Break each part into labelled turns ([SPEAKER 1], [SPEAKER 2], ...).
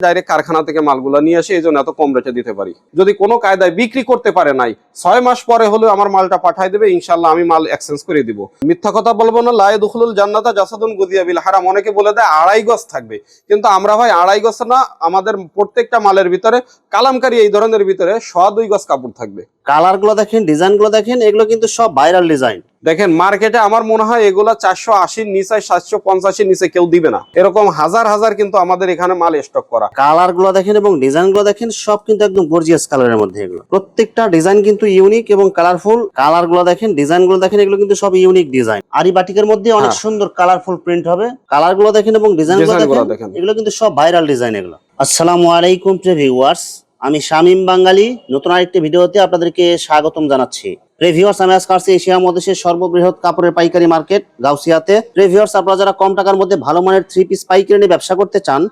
[SPEAKER 1] Direct কারখানা থেকে মালগুলো নিয়ে আসে, এই জন্য এত কম রেটে দিতে পারি। যদি কোনো কায়দায় বিক্রি করতে পারে নাই 6 মাস পরে হলেও আমার মালটা পাঠাই দেবে, ইনশাল্লাহ আমি মাল এক্সচেঞ্জ করে দিব। মিথ্যা কথা বলবো না। লা ইয়াদখুলুল জান্নাতা জাসাদুন গুযিয়া বিল হারাম। অনেকে বলে দেয় 2.5 গজ থাকবে, কিন্তু আমরা ভাই 2.5 গজ না, আমাদের প্রত্যেকটা মালের ভিতরে কালামকারী এই ধরনের ভিতরে 2.5 গজ কাপড় থাকবে।
[SPEAKER 2] কালার গুলো দেখেন, ডিজাইন গুলো দেখেন, এগুলো কিন্তু সব ভাইরাল ডিজাইন।
[SPEAKER 1] দেখেন মার্কেটে আমার মনে হয় এগুলা 480 নিচে 750 নিচে কেউ দিবে না, এরকম হাজার হাজার কিন্তু আমাদের এখানে মাল স্টক করা।
[SPEAKER 2] কালার গুলো দেখেন এবং ডিজাইন গুলো দেখেন, সব কিন্তু একদম গর্জিয়াস কালারের মধ্যে। এগুলো প্রত্যেকটা ডিজাইন কিন্তু ইউনিক এবং কালারফুল। কালার গুলো দেখেন, ডিজাইন গুলো দেখেন, এগুলো কিন্তু সব ইউনিক ডিজাইন। আরি বাটিকের মধ্যে অনেক সুন্দর কালারফুল প্রিন্ট হবে। কালার গুলো দেখেন এবং ডিজাইন গুলো দেখেন, এগুলো কিন্তু সব ভাইরাল ডিজাইন এগুলো। আসসালামু আলাইকুম প্রিয় ভিউয়ার্স, আমি শামীম বাঙালি নতুন আরেকটি ভিডিওতে আপনাদেরকে স্বাগতম জানাচ্ছি। ভিউয়ার্স, আমি আজকে আসছি এশিয়া মহাদেশের সর্ববৃহৎ কাপড়ের পাইকারি মার্কেট গাউসিয়াতে। ভিউয়ার্স, আপনারা যারা কম টাকার মধ্যে ভালো মানের 3 পিস পাইকারি নিয়ে ব্যবসা করতে চান,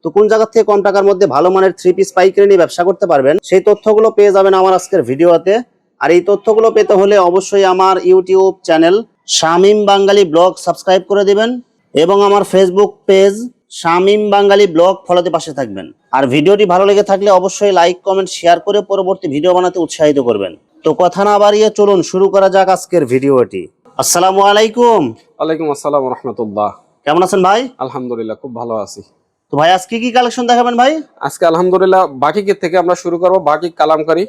[SPEAKER 2] তো কোন জায়গা থেকে কম টাকার মধ্যে ভালো মানের 3 পিস পাইকারি নিয়ে ব্যবসা করতে পারবেন, সেই তথ্যগুলো পেয়ে যাবেন আমার আজকের ভিডিওতে। আর এই তথ্যগুলো পেতে হলে অবশ্যই আমার ইউটিউব চ্যানেল শামীম বাঙালি ব্লগ সাবস্ক্রাইব করে দিবেন এবং আমার ফেসবুক পেজ শামীম বাঙালি ব্লগ ফলোতে পাশে থাকবেন। আর ভিডিওটি ভালো লেগে থাকলে অবশ্যই লাইক কমেন্ট শেয়ার করে পরবর্তী ভিডিও বানাতে উৎসাহিত করবেন। তো কথা না বাড়িয়ে চলুন শুরু করা যাক আজকের ভিডিওটি। আসসালামু আলাইকুম।
[SPEAKER 1] ওয়ালাইকুম আসসালাম ওয়া রাহমাতুল্লাহ।
[SPEAKER 2] কেমন আছেন ভাই?
[SPEAKER 1] আলহামদুলিল্লাহ, খুব ভালো আছি।
[SPEAKER 2] তো ভাই আজকে কি কালেকশন দেখাবেন ভাই?
[SPEAKER 1] আজকে আলহামদুলিল্লাহ বাটিকের থেকে আমরা শুরু করব। বাটিক কালামকারী,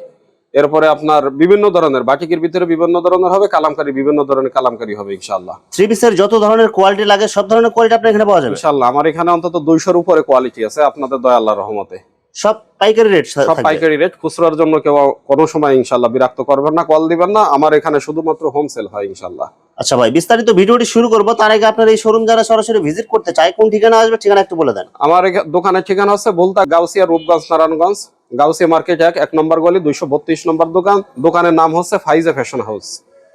[SPEAKER 1] এরপরে আপনার বিভিন্ন ধরনের বাটিকের ভিতরে বিভিন্ন ধরনের হবে, কালামকারী বিভিন্ন ধরনের কালামকারী হবে ইনশাআল্লাহ।
[SPEAKER 2] 3 পিসের যত ধরনের কোয়ালিটি লাগে সব ধরনের কোয়ালিটি আপনার এখানে পাওয়া যাবে
[SPEAKER 1] ইনশাআল্লাহ। আমার এখানে অন্তত 200-র উপরে কোয়ালিটি আছে, আপনাদের দয়া আল্লাহর রহমতে।
[SPEAKER 2] সব পাইকারি রেট?
[SPEAKER 1] সব পাইকারি রেট। খুচরার জন্য কেউ কোনো সময় ইনশাআল্লাহ বিরক্ত করবেন না, কল দিবেন না। আমার এখানে শুধুমাত্র হোম সেল হয় ইনশাআল্লাহ।
[SPEAKER 2] আচ্ছা ভাই, বিস্তারিত ভিডিওটি শুরু করব তার আগে আপনার এই শোরুম যারা সরাসরি ভিজিট করতে চায় কোন ঠিকানা আসবে, ঠিকানা একটু বলে দেন।
[SPEAKER 1] আমার দোকানের ঠিকানা হচ্ছে বলতা গাউসিয়া, রূপগঞ্জ, নারায়ণগঞ্জ। গাউসিয়া মার্কেট 1 নম্বর গলি 232 নম্বর দোকান। দোকানের নাম হচ্ছে ফাইজা ফ্যাশন হাউস।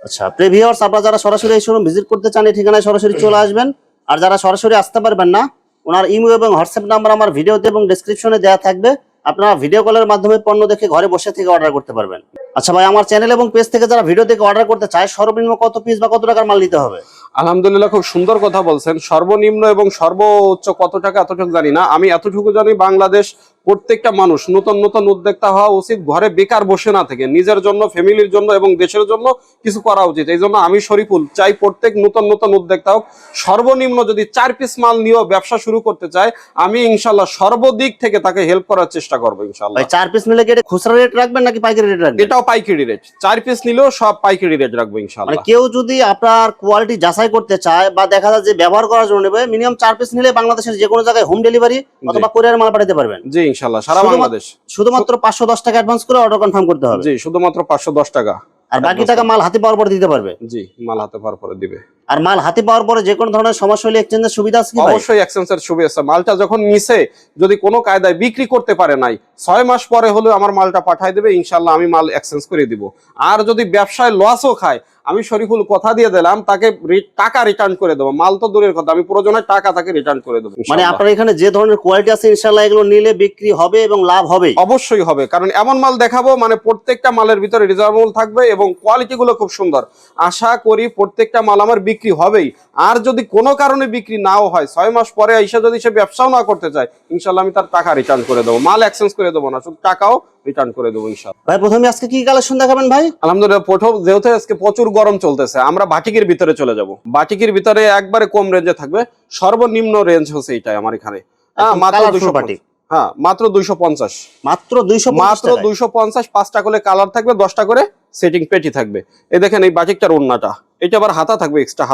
[SPEAKER 2] আচ্ছা ভিউয়ার্স, আপনারা যারা সরাসরি এই শোরুম ভিজিট করতে চান এই ঠিকানায় সরাসরি চলে আসবেন। আর যারা সরাসরি আসতে পারবেন না, ওনার ইমেল এবং হোয়াটসঅ্যাপ নাম্বার আমার ভিডিওতে এবং ডেসক্রিপশনে দেওয়া থাকবে। আপনারা ভিডিও কলের মাধ্যমে পণ্য দেখে ঘরে বসে থেকে অর্ডার করতে পারবেন। আচ্ছা ভাই, আমার চ্যানেল এবং পেজ থেকে যারা ভিডিও দেখে অর্ডার করতে চায় সর্বনিম্ন কত পিস বা কত টাকার মাল নিতে হবে?
[SPEAKER 1] আলহামদুলিল্লাহ, খুব সুন্দর কথা বলছেন। সর্বনিম্ন এবং সর্বোচ্চ কত টাকা এতটুকু জানি না, আমি এতটুকু জানি বাংলাদেশ প্রত্যেকটা মানুষ নতুন নতুন উদ্যোক্তা হওয়া উচিত। ঘরে বেকার বসে না থেকে নিজের জন্য, ফ্যামিলির জন্য এবং দেশের জন্য কিছু করা উচিত। এই জন্য আমি শরীফুল চাই প্রত্যেক নতুন নতুন উদ্যোক্তা হোক। সর্বনিম্ন যদি 4 পিস মাল নিয়েও ব্যবসা শুরু করতে চায়, আমি ইনশাল্লাহ সর্বদিক থেকে তাকে হেল্প করার চেষ্টা করবো ইনশাল্লাহ।
[SPEAKER 2] 4 পিস নিলে কি এটা খুচরা রেট রাখবেন নাকি পাইকারি রেট রাখবেন?
[SPEAKER 1] এটাও পাইকারি রেট। 4 পিস নিলেও সব পাইকারি রেট রাখবো ইনশাল্লাহ।
[SPEAKER 2] কেউ যদি আপনার কোয়ালিটি যাচাই করতে চায় বা দেখা যায় যে ব্যবহার করার জন্য নেবে, মিনিমাম 4 পিস নিলে বাংলাদেশের যে কোনো জায়গায় হোম ডেলিভারি অথবা কুরিয়ার মাল পাঠাতে পারবেন।
[SPEAKER 1] জি ইনশাল্লাহ, সারা বাংলাদেশ।
[SPEAKER 2] শুধুমাত্র 510 টাকা অ্যাডভান্স করে অর্ডার কনফার্ম করতে হবে।
[SPEAKER 1] জি, শুধুমাত্র 510 টাকা।
[SPEAKER 2] আর বাকি টাকা মাল হাতে পাওয়ার পরে দিতে পারবে।
[SPEAKER 1] জি, মাল হাতে পাওয়ার পরে দিবে।
[SPEAKER 2] আর মাল হাতে পাওয়ার পরে যে কোনো ধরনের সমস্যা হলে এক্সচেঞ্জের সুবিধা আছে কি ভাই?
[SPEAKER 1] অবশ্যই এক্সচেঞ্জের সুবিধা আছে। মালটা যখন নিছে যদি কোনো কায়দায় বিক্রি করতে পারে নাই 6 মাস পরে হলেও আমার মালটা পাঠাই দেবে, ইনশাআল্লাহ আমি মাল এক্সচেঞ্জ করে দিব। আর যদি ব্যবসায় লসও খায়, আমি শরীফুল কথা দিয়ে দিলাম তাকে টাকা রিটার্ন করে দেবো। মাল তো দূরের কথা, আমি প্রয়োজনে টাকা তাকে রিটার্ন করে দেবো।
[SPEAKER 2] মানে আপনার এখানে যে ধরনের কোয়ালিটি আছে ইনশাআল্লাহ এগুলো নিলে বিক্রি হবে এবং লাভ হবে।
[SPEAKER 1] অবশ্যই হবে, কারণ এমন মাল দেখাবো মানে প্রত্যেকটা মালের ভিতরে রিজনেবল থাকবে এবং কোয়ালিটি গুলো খুব সুন্দর। আশা করি প্রত্যেকটা মাল আমার বিক্রি হবেই। আর যদি কোনো কারণে বিক্রি নাও হয়, 6 মাস পরে এসে যদি সে ব্যবসাও না করতে চায়, ইনশাআল্লাহ আমি তার টাকা রিটার্ন করে দেবো। মাল এক্সচেঞ্জ করে দেবো না, শুধু টাকাও রিটার্ন করে দেবো ইনশাআল্লাহ।
[SPEAKER 2] ভাই প্রথমে আজকে কি কালেকশন দেখাবেন ভাই?
[SPEAKER 1] আলহামদুলিল্লাহ, প্রথম যেহেতু আজকে প্রচুর গরম চলতেছে, আমরা বাটিকের ভিতরে চলে যাব। বাটিকের ভিতরে একবারে কম রেঞ্জে থাকবে। সর্বনিম্ন রেঞ্জ হচ্ছে এইটাই আমার এখানে। মাত্র 200 বাটিক। হ্যাঁ, মাত্র 250।
[SPEAKER 2] মাত্র
[SPEAKER 1] 250। 5টা করে কালার থাকবে, 10টা করে সেটিং পেটি থাকবে। এই দেখেন এই বাটিকটার ওন্নাটা, এটা আবার হাতা থাকবে, এক্সট্রা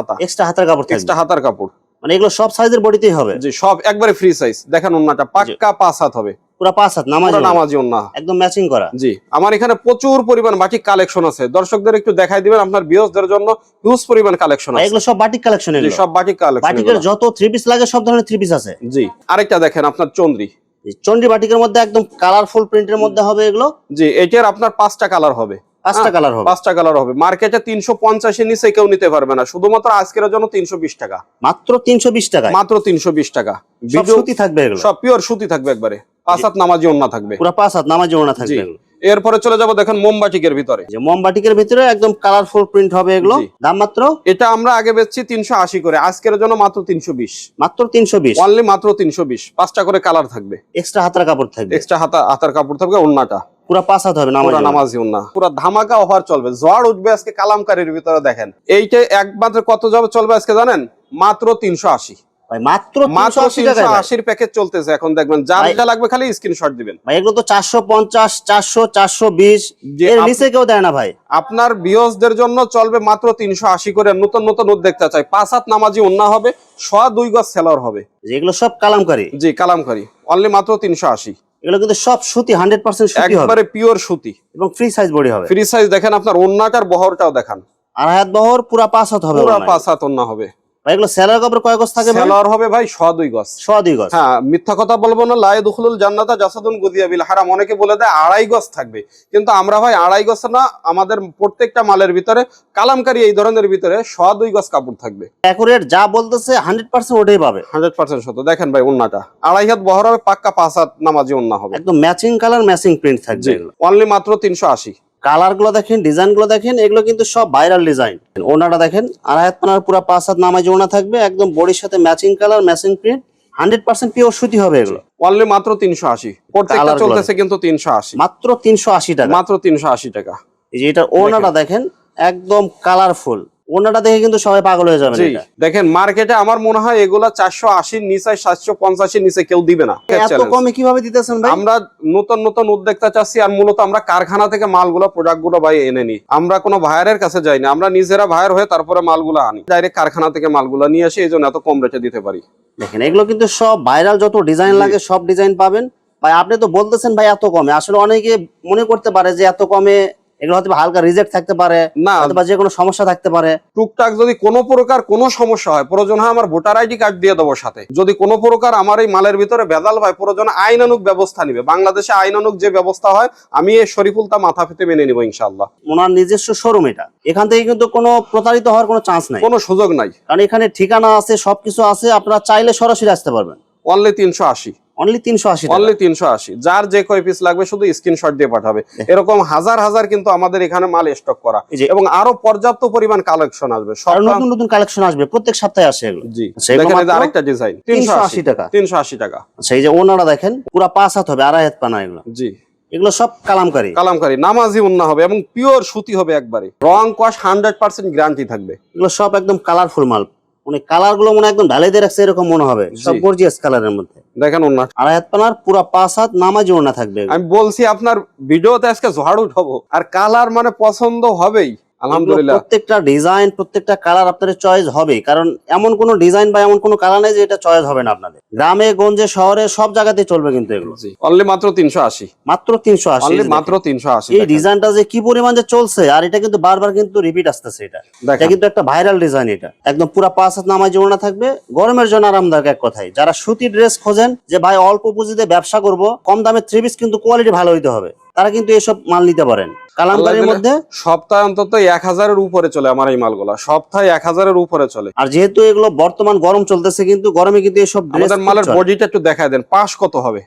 [SPEAKER 1] হাতার কাপড় থাকবে। এক্সট্রা হাতার কাপড়
[SPEAKER 2] মানে এগুলো সব সাইজের বডিতেই হবে?
[SPEAKER 1] জি, সব একবারে ফ্রি সাইজ। দেখেন ওন্নাটা পাক্কা 5 হাত হবে,
[SPEAKER 2] পুরো 5 হাত
[SPEAKER 1] নামাজি ওন্না,
[SPEAKER 2] একদম ম্যাচিং করা।
[SPEAKER 1] জি, আমার এখানে প্রচুর পরিমাণ বাটিক কালেকশন আছে। দর্শকদের একটু দেখাই দিবেন, আপনার ভিউয়ারদের জন্য হিউজ পরিমাণ কালেকশন আছে।
[SPEAKER 2] এগুলো সব বাটিক কালেকশন।
[SPEAKER 1] এগুলো সব বাটিক কালেকশন।
[SPEAKER 2] বাটিকের যত 3 পিস লাগে সব ধরনের 3 পিস আছে।
[SPEAKER 1] জি, আরেকটা দেখেন আপনার চন্দ্রি
[SPEAKER 2] বাটিকের মধ্যে একদম কালারফুল প্রিন্টের মধ্যে হবে এগুলো।
[SPEAKER 1] জি, এটার আপনার 5টা কালার হবে।
[SPEAKER 2] 5টা কালার হবে? 5টা
[SPEAKER 1] কালার হবে। মার্কেটে 350 এর নিচে কেউ নিতে পারবে না, শুধুমাত্র আজকের জন্য 320 টাকা।
[SPEAKER 2] মাত্র 320 টাকা?
[SPEAKER 1] মাত্র 320 টাকা।
[SPEAKER 2] সব সুতি থাকবে এগুলো?
[SPEAKER 1] সব পিওর সুতি থাকবে, একবারে 5 হাত নামাজি ওন্না থাকবে,
[SPEAKER 2] পুরো 5 হাত নামাজি ওন্না থাকবে।
[SPEAKER 1] এরপরে চলে যাব দেখেন মোমবাটিকের ভিতরে।
[SPEAKER 2] যে মোমবাটিকের ভিতরে একদম কালারফুল প্রিন্ট হবে এগুলো।
[SPEAKER 1] জি।
[SPEAKER 2] দাম মাত্র,
[SPEAKER 1] এটা আমরা আগে বেচছি 380 করে, আজকের জন্য মাত্র 320।
[SPEAKER 2] মাত্র 320,
[SPEAKER 1] অনলি মাত্র 320। 5টা করে কালার থাকবে,
[SPEAKER 2] এক্সট্রা হাতার কাপড় থাকবে,
[SPEAKER 1] এক্সট্রা হাতার কাপড় থাকবে, ওন্নাটা
[SPEAKER 2] পুরো 5 হাত হবে
[SPEAKER 1] পুরা
[SPEAKER 2] নামাজ।
[SPEAKER 1] নামাজি ওন্না, পুরা ধামাকা অফার চলবে, ঝড় উঠবে আজকে কালামকারীর ভিতরে। দেখেন এইটা একমাত্র কত যাবে চলবে আজকে জানেন? মাত্র 380
[SPEAKER 2] ভাই, মাত্র
[SPEAKER 1] মাত্র
[SPEAKER 2] 380 টাকা।
[SPEAKER 1] 380 প্যাকেজ চলতেছে এখন, দেখবেন যার যা লাগবে খালি স্ক্রিনশট দিবেন।
[SPEAKER 2] ভাই এগুলো তো 450, 400, 420
[SPEAKER 1] যে
[SPEAKER 2] এর নিচে কেউ দেয় না ভাই।
[SPEAKER 1] আপনার ভিউয়ার্সদের জন্য চলবে মাত্র 380 করে। নতুন নতুন দেখতে চাই, 5 হাত নামাজি ওন্না হবে, 2 গজ সেলর হবে।
[SPEAKER 2] যেগুলো সব কালামকারী,
[SPEAKER 1] জি কালামকারী, অনলি মাত্র 380।
[SPEAKER 2] এগুলো কিন্তু সব সুতি, 100% সুতি হবে
[SPEAKER 1] একবারে পিওর সুতি
[SPEAKER 2] এবং ফ্রি সাইজ বডি হবে।
[SPEAKER 1] Free size. দেখেন আপনার ওন্নাটার বহরটাও দেখান,
[SPEAKER 2] আড়াই হাত বহর, পুরা 5 হাত হবে
[SPEAKER 1] পুরো
[SPEAKER 2] ওড়না।
[SPEAKER 1] 5 হাত ওন্না হবে
[SPEAKER 2] ভাই এগুলো সেলার কাপড় কয় গজ থাকে ভাই?
[SPEAKER 1] সেলর হবে ভাই 2 গজ।
[SPEAKER 2] 2 গজ।
[SPEAKER 1] হ্যাঁ, মিথ্যা কথা বলবো না, লা ইয়াদখুলুল জান্নাতা জাসাদুন গুযিয়া বিল হারাম। অনেকে বলে দেয় 2.5 গজ থাকবে, কিন্তু আমরা ভাই 2.5 গজ না, আমাদের প্রত্যেকটা মালের ভিতরে কালামকারী এই ধরনের ভিতরে 2 গজ কাপড় থাকবে।
[SPEAKER 2] অ্যাকুরেট যা বলতেছে 100% ওটাই পাবে।
[SPEAKER 1] 100% সত্য। দেখেন ভাই ওন্নাটা 2.5 হাত বহর হবে, পাক্কা 5 হাত নামাজি ওন্না হবে,
[SPEAKER 2] একদম ম্যাচিং কালার, ম্যাচিং প্রিন্ট থাকবে
[SPEAKER 1] জি
[SPEAKER 2] এগুলো।
[SPEAKER 1] অনলি মাত্র 380।
[SPEAKER 2] কালার গুলো দেখেন, ডিজাইন গুলো দেখেন, এগুলো কিন্তু সব ভাইরাল ডিজাইন। ওনাটা দেখেন, আড়াই হাত পানার পুরো 5 হাত নামাজ ওনা থাকবে, একদম বডির সাথে matching colour, matching print, 100% pure সুতি হবে এগুলো।
[SPEAKER 1] অনলি মাত্র 380। প্রত্যেকটা
[SPEAKER 2] কালার গুলো
[SPEAKER 1] চলতেছে কিন্তু 380,
[SPEAKER 2] মাত্র 380 টাকা।
[SPEAKER 1] মাত্র 380 টাকা।
[SPEAKER 2] এই যে এটা ওনাটা দেখেন, একদম কালারফুল। ওনাটা দেখে কিন্তু সবাই পাগল হয়ে যাবে
[SPEAKER 1] জি
[SPEAKER 2] এটা।
[SPEAKER 1] দেখেন মার্কেটে আমার মনে হয় এগুলা 480 নিচে, 750 নিচে কেউ দিবে না।
[SPEAKER 2] এত কমে কিভাবে দিতেছেন ভাই?
[SPEAKER 1] আমরা নতুন নতুন উদ্যোক্তা চাচ্ছি, আর মূলত আমরা কারখানা থেকে মালগুলো, প্রোডাক্টগুলো ভাই এনে নিই। আমরা কোনো ভাইয়ারের কাছে যাই না, আমরা নিজেরা ভাইয়ার হয়ে তারপরে মালগুলো আনি, ডাইরেক্ট কারখানা থেকে মালগুলো নিয়ে আসি, এই জন্য এত কম রেটে দিতে পারি।
[SPEAKER 2] দেখেন এগুলো কিন্তু সব ভাইরাল, যত ডিজাইন লাগে সব ডিজাইন পাবেন ভাই। আপনি তো বলতেছেন ভাই এত কমে, আসলে অনেকে মনে করতে পারে যে এত কমে এগুলো হয়তো হালকা রিজেক্ট থাকতে পারে,
[SPEAKER 1] না,
[SPEAKER 2] অথবা যে কোনো সমস্যা থাকতে পারে।
[SPEAKER 1] টুকটাক যদি কোনো প্রকার কোনো সমস্যা হয়, প্রয়োজন হয় আমার ভোটার আইডি কার্ড দিয়ে দেবো সাথে। যদি কোনো প্রকার আমার এই মালের ভিতরে ভেজাল হয়, প্রয়োজন আইনানুগ ব্যবস্থা নিবে। বাংলাদেশে আইনানুগ যে ব্যবস্থা হয়, আমি এই শরীফুল তা মাথা পেতে মেনে নিব ইনশাআল্লাহ।
[SPEAKER 2] ওনার নিজস্ব শোরুম এটা, এখান থেকে কিন্তু কোনো প্রতারিত হওয়ার কোনো চান্স নাই,
[SPEAKER 1] কোনো সুযোগ নাই,
[SPEAKER 2] কারণ এখানে ঠিকানা আছে, সবকিছু আছে, আপনারা চাইলে সরাসরি আসতে পারবেন।
[SPEAKER 1] অনলি 380,
[SPEAKER 2] অনলি 380 টাকা।
[SPEAKER 1] অনলি 380। যার যে কয় পিস লাগবে শুধু স্ক্রিনশট দিয়ে পাঠাবে। এরকম হাজার হাজার কিন্তু আমাদের এখানে মাল স্টক করা,
[SPEAKER 2] এই যে-
[SPEAKER 1] এবং আরো পর্যাপ্ত পরিমাণ কালেকশন আসবে।
[SPEAKER 2] আর
[SPEAKER 1] সব
[SPEAKER 2] নতুন নতুন কালেকশন আসবে, প্রত্যেক সপ্তাহে আসে এগুলো।
[SPEAKER 1] জি
[SPEAKER 2] সেগুলো
[SPEAKER 1] দেখেন, এই যে
[SPEAKER 2] মাত্র
[SPEAKER 1] আরেকটা ডিজাইন
[SPEAKER 2] 380 টাকা।
[SPEAKER 1] 380 টাকা।
[SPEAKER 2] আচ্ছা, এই যে ওনারা দেখেন, পুরো 5 হাত হবে, আড়াই হাত পানা এগুলো।
[SPEAKER 1] জি
[SPEAKER 2] এগুলো সব কালামকারী,
[SPEAKER 1] কালামকারী নামাজি উন্না হবে, এবং পিওর সুতি হবে একবারে। রং কস 100% গ্যারান্টি থাকবে।
[SPEAKER 2] এগুলো সব একদম কালারফুল মাল। মানে কালার গুলো মনে একদম ঢালাই দিয়ে রাখছে এরকম মনে হবে, সব
[SPEAKER 1] জি।
[SPEAKER 2] গর্জিয়াস কালারের মধ্যে।
[SPEAKER 1] দেখেন উন্না,
[SPEAKER 2] আড়াই হাত পানার পুরো 5 হাত নামাজি ওড়না থাকবে এগুলো।
[SPEAKER 1] আমি বলছি আপনার ভিডিওতে আজকে ঝড় উঠাবো, আর কালার মানে পছন্দ হবেই আলহামদুলিল্লাহ।
[SPEAKER 2] প্রত্যেকটা ডিজাইন, প্রত্যেকটা কালার আপনাদের চয়েস হবে, কারণ এমন কোনো ডিজাইন বা এমন কোনো কালার নেই যে এটা চয়েস হবে না আপনাদের। গ্রামে গঞ্জে শহরে সব জায়গাতেই চলবে কিন্তু এগুলো।
[SPEAKER 1] জি অনলি মাত্র 380,
[SPEAKER 2] মাত্র 380।
[SPEAKER 1] অনলি মাত্র 380।
[SPEAKER 2] এই ডিজাইনটা যে কি পরিমাণ যে চলছে, আর এটা কিন্তু বারবার কিন্তু রিপিট আসতেছে। এটা
[SPEAKER 1] দেখেন
[SPEAKER 2] কিন্তু একটা ভাইরাল ডিজাইন। এটা একদম পুরো 5 হাত নামাজ ওড়না থাকবে, গরমের জন্য আরামদায়ক। এক কথায় যারা সুতি ড্রেস খোঁজেন, যে ভাই অল্প পুঁজিতে ব্যবসা করব, কম দামে থ্রি পিস কিন্তু কোয়ালিটি ভালো হইতে হবে, তারা কিন্তু এসব মাল নিতে পারেন। কালামকারীর মধ্যে
[SPEAKER 1] সপ্তাহে অন্তত 1000-এর উপরে চলে আমার এই মালগুলা, সপ্তাহে 1000-এর উপরে চলে।
[SPEAKER 2] আর যেহেতু এগুলো বর্তমান গরম চলতেছে, কিন্তু গরমে কিন্তু এসব ড্রেস
[SPEAKER 1] আমাদের মালের বডিটা একটু দেখায় দেন, পাশ কত হবে।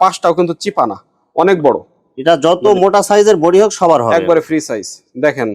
[SPEAKER 1] পাশটাও কিন্তু চিপা না, অনেক বড়।
[SPEAKER 2] এটা যত মোটা সাইজের বডি হোক সবার হবে,
[SPEAKER 1] একবারে ফ্রি সাইজ। দেখেন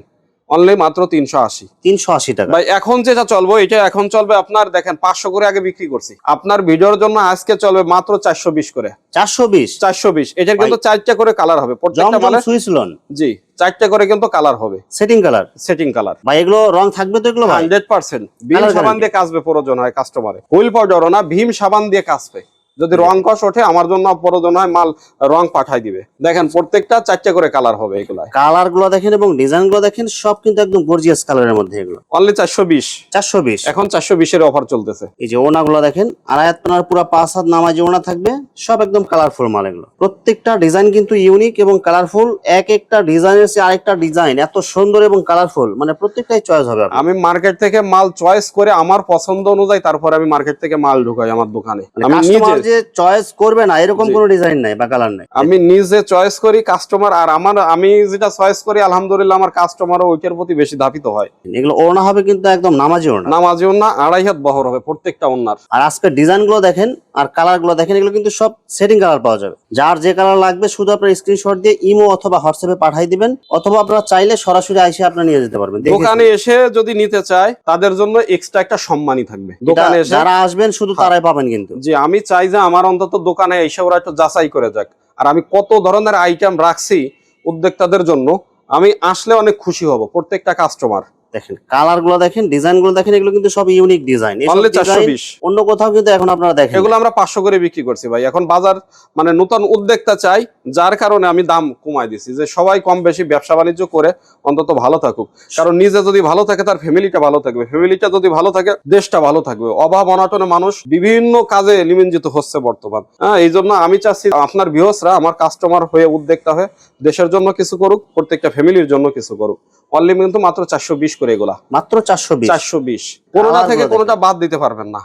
[SPEAKER 1] অনলি মাত্র 380।
[SPEAKER 2] 380 টাকা।
[SPEAKER 1] ভাই এখন যেটা চলবে, এটা এখন চলবে আপনার, দেখেন 500 করে আগে বিক্রি করছি, আপনার ভিডিওর জন্য আজকে চলবে মাত্র 420 করে।
[SPEAKER 2] 420।
[SPEAKER 1] 420। এটার কিন্তু 4টা করে কালার হবে প্রত্যেকটা মালে।
[SPEAKER 2] সুইচ লোন,
[SPEAKER 1] জি 4টা করে কিন্তু কালার হবে,
[SPEAKER 2] সেটিং কালার,
[SPEAKER 1] সেটিং কালার।
[SPEAKER 2] ভাই এগুলো রং থাকবে তো এগুলো ভাই?
[SPEAKER 1] 100% ভীম
[SPEAKER 2] Color
[SPEAKER 1] সাবান
[SPEAKER 2] guarantee।
[SPEAKER 1] দিয়ে কাচবে প্রয়োজন হয় কাস্টমারে, হুইল পাউডারও না, ভীম সাবান দিয়ে কাচবে। যদি রং কষ ওঠে আমার জন্য প্রয়োজন হয় মাল রং পাঠাই দিবে। দেখেন প্রত্যেকটা 4টা করে কালার হবে এগুলা।
[SPEAKER 2] কালার গুলো দেখেন এবং ডিজাইন গুলো দেখেন, সব কিন্তু একদম গর্জিয়াস কালারের মধ্যে এগুলো।
[SPEAKER 1] অনলি 420।
[SPEAKER 2] 420।
[SPEAKER 1] এখন 420-এর অফার চলতেছে।
[SPEAKER 2] এই যে ওনা গুলো দেখেন, আড়াই হাত পানার পুরো 5 হাত নামাজি ওনা থাকবে, সব একদম কালারফুল মাল এগুলো। প্রত্যেকটা ডিজাইন কিন্তু ইউনিক এবং কালারফুল। এক একটা ডিজাইনের চেয়ে আরেকটা ডিজাইন এত সুন্দর এবং কালারফুল, মানে প্রত্যেকটাই চয়েস হবে আপনার।
[SPEAKER 1] আমি মার্কেট থেকে মাল চয়েস করে আমার পছন্দ অনুযায়ী তারপরে আমি মার্কেট থেকে মাল ঢুকাই আমার দোকানে। আমি নিজে
[SPEAKER 2] যে চয়েস করবে না এরকম কোনো ডিজাইন নাই বা কালার নাই।
[SPEAKER 1] আমি নিজে চয়েস করি, কাস্টমার আর আমি যেটা চয়েস করি আলহামদুলিল্লাহ আমার কাস্টমারও ওইটার প্রতি বেশি ধাবিত হয়।
[SPEAKER 2] এগুলো ওড়না হবে কিন্তু একদম নামাজি ওড়না,
[SPEAKER 1] নামাজি ওড়না 2.5 হাত বহর হবে প্রত্যেকটা ওড়নার।
[SPEAKER 2] আর আজকে ডিজাইন গুলো দেখেন আর কালার গুলো দেখেন, এগুলো কিন্তু সব সেটিং কালার পাওয়া যাবে। যার যে কালার লাগবে শুধু আপনার স্ক্রিনশট দিয়ে ইমো অথবা হোয়াটসঅ্যাপে পাঠিয়ে দিবেন, অথবা আপনারা চাইলে সরাসরি এসে আপনারা নিয়ে যেতে পারবেন।
[SPEAKER 1] দোকানে এসে যদি নিতে চায় তাদের জন্য এক্সট্রা একটা সম্মানই থাকবে। দোকানে এসে
[SPEAKER 2] যারা আসবেন শুধু তারাই পাবেন কিন্তু।
[SPEAKER 1] জি, আমি চাই যে আমার অন্তত দোকানে এসে ওরা একটু যাচাই করে যাক। আর আমি কত ধরনের আইটেম রাখছি উদ্যোক্তাদের জন্য, আমি আসলে অনেক খুশি হব প্রত্যেকটা কাস্টমার।
[SPEAKER 2] দেখেন কালার গুলো দেখেন, ডিজাইন গুলো দেখেন, এগুলো কিন্তু সব ইউনিক ডিজাইন।
[SPEAKER 1] অনলি 420,
[SPEAKER 2] অন্য কোথাও কিন্তু এখন আপনারা দেখেন
[SPEAKER 1] এগুলো আমরা 500 করে বিক্রি করছি ভাই। এখন বাজার মানে নতুন উদ্যোক্তা চাই, যার কারণে আমি দাম কমাই দিছি, যে সবাই কম বেশি ব্যবসা বাণিজ্য করে অন্তত ভালো থাকুক। কারণ নিজে যদি ভালো থাকে তার ফ্যামিলিটা ভালো থাকবে, ফ্যামিলিটা যদি ভালো থাকে দেশটা ভালো থাকবে। অভাব অনটনে মানুষ বিভিন্ন কাজে নিমজ্জিত হচ্ছে বর্তমান। এই জন্য আমি চাচ্ছি আপনার ভিউয়ার্সরা আমার কাস্টমার হয়ে উদ্যোক্তা হয়ে দেশের জন্য কিছু করুক, প্রত্যেকটা ফ্যামিলির জন্য কিছু করুক। অনলি কিন্তু মাত্র 420 করে এগুলা,
[SPEAKER 2] মাত্র 420।
[SPEAKER 1] 420 কোনোটা থেকে কোনোটা বাদ দিতে পারবেন না।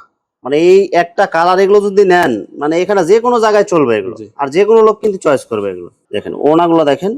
[SPEAKER 2] মানে এই একটা কালার এগুলো যদি নেন, মানে এখানে যে কোনো জায়গায় চলবে এগুলো, আর যে কোনো লোক কিন্তু চয়েস করবে এগুলো। দেখেন ওড়নাগুলো দেখেন,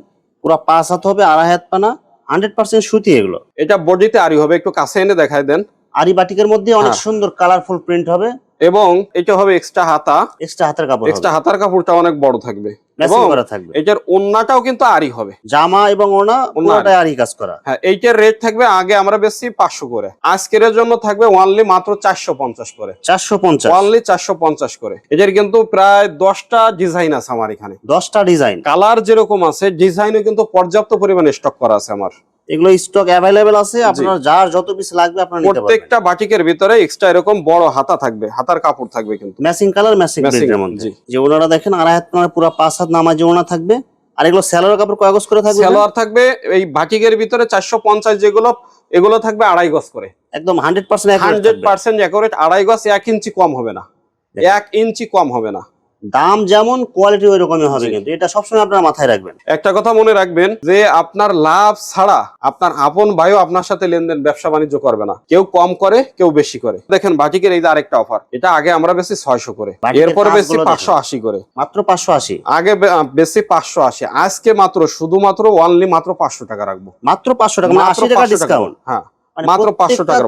[SPEAKER 2] পুরো 5 হাত হবে, 2.5 হাত পানা, 100% সুতি এগুলো।
[SPEAKER 1] এটা বডিতে আরি হবে, একটু কাছে এনে দেখাই দেন।
[SPEAKER 2] আরি বাটিকের মধ্যে অনেক সুন্দর কালারফুল প্রিন্ট হবে,
[SPEAKER 1] এবং এটা হবে এক্সট্রা হাতা,
[SPEAKER 2] এক্সট্রা হাতের কাপড়,
[SPEAKER 1] এক্সট্রা হাতার কাপড়টা অনেক বড় থাকবে
[SPEAKER 2] ম্যাচিং করা থাকবে।
[SPEAKER 1] এটার ওন্নাটাও কিন্তু আরি হবে,
[SPEAKER 2] জামা এবং ওড়না পুরোটাই আরি কাজ করা।
[SPEAKER 1] হ্যাঁ, এইটার রেট থাকবে, আগে আমরা বেশি 500 করে, আজকের জন্য থাকবে অনলি মাত্র 450 করে।
[SPEAKER 2] 450,
[SPEAKER 1] অনলি 450 করে। এটার কিন্তু প্রায় 10টা ডিজাইন আছে আমার এখানে,
[SPEAKER 2] 10টা ডিজাইন।
[SPEAKER 1] কালার যেরকম আছে ডিজাইনও কিন্তু পর্যাপ্ত পরিমাণে স্টক করা আছে আমার।
[SPEAKER 2] এগুলো স্টক অ্যাভেলেবেল আছে, আপনার যার যত পিস লাগবে আপনারা নিতে পারবেন।
[SPEAKER 1] প্রত্যেকটা বাটিকের ভিতরে এক্সট্রা এরকম বড় হাতা থাকবে, হাতার কাপড় থাকবে কিন্তু
[SPEAKER 2] ম্যাচিং কালার, ম্যাচিং প্রিন্টের মধ্যে। যে ওনারা দেখেন 2.5 হাত পানার পুরো 5 হাত নামাজি ওড়না থাকবে, আর এগুলো সেলোয়ার কাপড় কয় গজ করে থাকবে?
[SPEAKER 1] সেলোয়ার থাকবে এই বাটিকের ভিতরে 450, যেগুলো এগুলো থাকবে 2.5 গজ করে,
[SPEAKER 2] একদম 100%
[SPEAKER 1] 100% একুরেট 2.5 গজ, 1 ইঞ্চি কম হবে না, 1 ইঞ্চি কম হবে না।
[SPEAKER 2] দাম যেমন কোয়ালিটি ওই রকমই হবে, কিন্তু এটা সবসময় আপনারা মাথায় রাখবেন।
[SPEAKER 1] একটা কথা মনে রাখবেন যে আপনার লাভ ছাড়া আপনার আপন ভাইও আপনার সাথে লেনদেন ব্যবসা বাণিজ্য করবে না। কেউ কম করে, কেউ বেশি করে। দেখেন বাটিকের এই যে আরেকটা অফার, এটা আগে আমরা বেশি 600 করে, এরপরে বেশি 580 করে,
[SPEAKER 2] মাত্র 580।
[SPEAKER 1] আগে বেশি 580, আজকে মাত্র শুধুমাত্র অনলি মাত্র 500 টাকা রাখবো,
[SPEAKER 2] মাত্র 500 টাকা, মানে 80 টাকা ডিসকাউন্ট।
[SPEAKER 1] হ্যাঁ, মাত্র 500 টাকা।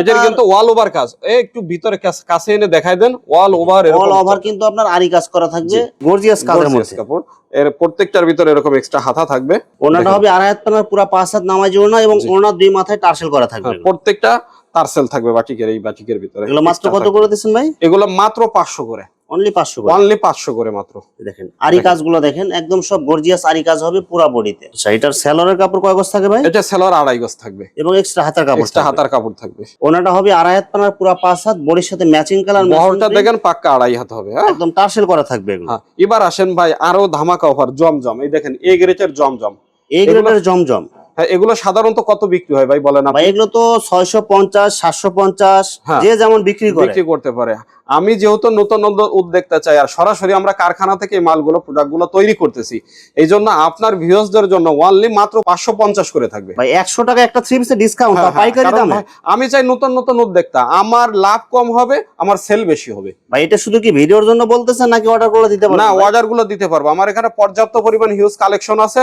[SPEAKER 1] এটার কিন্তু ওয়াল ওভার কাজ, একটু ভিতরে কাছে এনে দেখাই দেন। ওয়াল ওভার
[SPEAKER 2] কিন্তু আপনার আরি কাজ করা থাকবে, গর্জিয়াস কাজের মধ্যে।
[SPEAKER 1] কাপড় এর প্রত্যেকটার ভিতরে এরকম এক্সট্রা হাতা থাকবে।
[SPEAKER 2] ওনাটা হবে 2.5 হাত পানার পুরো 5 হাত নামাজি ওড়না, এবং ওড়নার দুই মাথায় টার্সেল করা থাকবে।
[SPEAKER 1] প্রত্যেকটা টার্সেল থাকবে বাটিকের, এই বাটিকের ভিতরে।
[SPEAKER 2] এগুলো মাত্র কত করে দিচ্ছেন ভাই?
[SPEAKER 1] এগুলো মাত্র 500 করে,
[SPEAKER 2] অনলি 500 করে,
[SPEAKER 1] অনলি 500 করে মাত্র।
[SPEAKER 2] দেখেন আরি কাজগুলো দেখেন, একদম সব গর্জিয়াস আরি কাজ হবে পুরো বডিতে। আচ্ছা, এটার সেলোয়ারের কাপড় কয় গজ থাকে ভাই?
[SPEAKER 1] এটা সেলোয়ার 2.5 গজ থাকবে,
[SPEAKER 2] এবং এক্সট্রা হাতার কাপড়,
[SPEAKER 1] এক্সট্রা হাতার কাপড় থাকবে।
[SPEAKER 2] ওনাটা হবে 2.5 হাত পানার পুরো 5 হাত, বডির সাথে ম্যাচিং কালার,
[SPEAKER 1] বহরটা দেখেন পাক্কা 2.5 হাত হবে। হ্যাঁ,
[SPEAKER 2] একদম টার্সেল করা থাকবে এগুলো।
[SPEAKER 1] হ্যাঁ, এবার আসেন ভাই আরো ধামাকা অফার, জমজম। এই দেখেন এ গ্রেডের জমজম,
[SPEAKER 2] এই গ্রেডের জমজম।
[SPEAKER 1] হ্যাঁ, এগুলো সাধারণত কত বিক্রি হয় ভাই বলেন আপনি?
[SPEAKER 2] ভাই এগুলো তো 650, 750, যে যেমন বিক্রি
[SPEAKER 1] করতে পারে। আমি যেহেতু নতুন উদ্যোক্তা চাই, আর সরাসরি আমরা কারখানা থেকে এই মালগুলো প্রোডাক্টগুলো তৈরি করতেছি, এই জন্য আপনার ভিউয়ার্সদের জন্য অনলি মাত্র 550 করে থাকবে
[SPEAKER 2] ভাই। 100 টাকা একটা 3 পিসের ডিসকাউন্ট, পাইকারি দামে।
[SPEAKER 1] আমি চাই নতুন উদ্যোক্তা, আমার লাভ কম হবে, আমার সেল বেশি হবে।
[SPEAKER 2] ভাই এটা শুধু কি ভিডিওর জন্য বলতেছেন নাকি অর্ডার গুলো দিতে পারবেন?
[SPEAKER 1] না, অর্ডার গুলো দিতে পারবো। আমার এখানে পর্যাপ্ত পরিমাণ হিউজ কালেকশন আছে।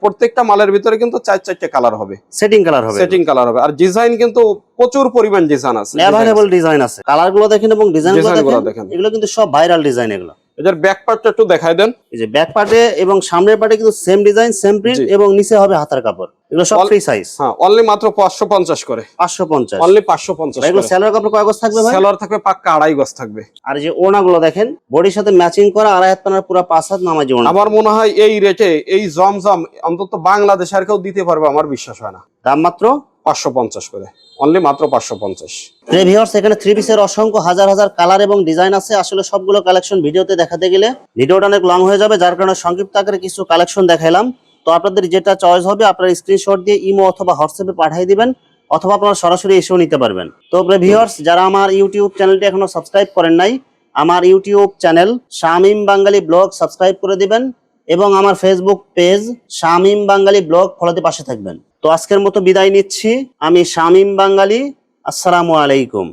[SPEAKER 1] প্রত্যেকটা মালের ভিতরে কিন্তু 4-4টে কালার হবে,
[SPEAKER 2] সেটিং কালার হবে,
[SPEAKER 1] সেটিং কালার হবে। আর ডিজাইন কিন্তু প্রচুর পরিমাণ ডিজাইন আছে,
[SPEAKER 2] अवेलेबल ডিজাইন আছে। কালার গুলো দেখেন এবং ডিজাইন গুলো দেখেন, এগুলো কিন্তু সব ভাইরাল ডিজাইন। এগুলো
[SPEAKER 1] এদের ব্যাক পার্টটা একটু দেখাই দেন।
[SPEAKER 2] এই যে ব্যাক পার্টে এবং সামনের পার্টে কিন্তু সেম ডিজাইন, সেম প্রিন্ট, এবং নিচে হবে হাতার কাপড়। এগুলো সব ফ্রি সাইজ।
[SPEAKER 1] হ্যাঁ, অনলি মাত্র 550 করে,
[SPEAKER 2] 550,
[SPEAKER 1] অনলি 550।
[SPEAKER 2] এগুলো সেলোয়ার কাপড় কয় গজ থাকবে ভাই?
[SPEAKER 1] সেলোয়ার থাকবে পাক্কা 2.5 গজ থাকবে।
[SPEAKER 2] আর যে ওড়নাগুলো দেখেন বডির সাথে ম্যাচিং করা, 2.5 হাত পানার পুরো 5 হাত নামাজি ওড়না।
[SPEAKER 1] আমার মনে হয় এই রেটে এই জমজম অন্তত বাংলাদেশে আর কেউ দিতে পারবে, আমার বিশ্বাস হয় না।
[SPEAKER 2] দাম মাত্র
[SPEAKER 1] 550 করে, অনলি মাত্র 550।
[SPEAKER 2] ভিউয়ার্স, এখানে 3 পিসের অসংখ্য হাজার হাজার কালার এবং ডিজাইন আছে। আসলে সবগুলো কালেকশন ভিডিওতে দেখাতে গেলে ভিডিওটা অনেক লং হয়ে যাবে, যার কারণে সংক্ষিপ্ত আকারে কিছু কালেকশন দেখাইলাম। তো আপনাদের যেটা চয়েস হবে আপনারা স্ক্রিনশট দিয়ে ইমো অথবা হোয়াটসঅ্যাপে পাঠিয়ে দিবেন, অথবা আপনারা সরাসরি এসেও নিতে পারবেন। তো ভিউয়ার্স, যারা আমার ইউটিউব চ্যানেলটি এখনো সাবস্ক্রাইব করেন নাই, আমার ইউটিউব চ্যানেল শামীম বাঙালি ব্লগ সাবস্ক্রাইব করে দিবেন, এবং আমার ফেসবুক পেজ শামীম বাঙালি ব্লগ ফলোতে পাশে থাকবেন। তো আজকের মতো বিদায় নিচ্ছি, আমি শামীম বাঙালি। আসসালামু আলাইকুম।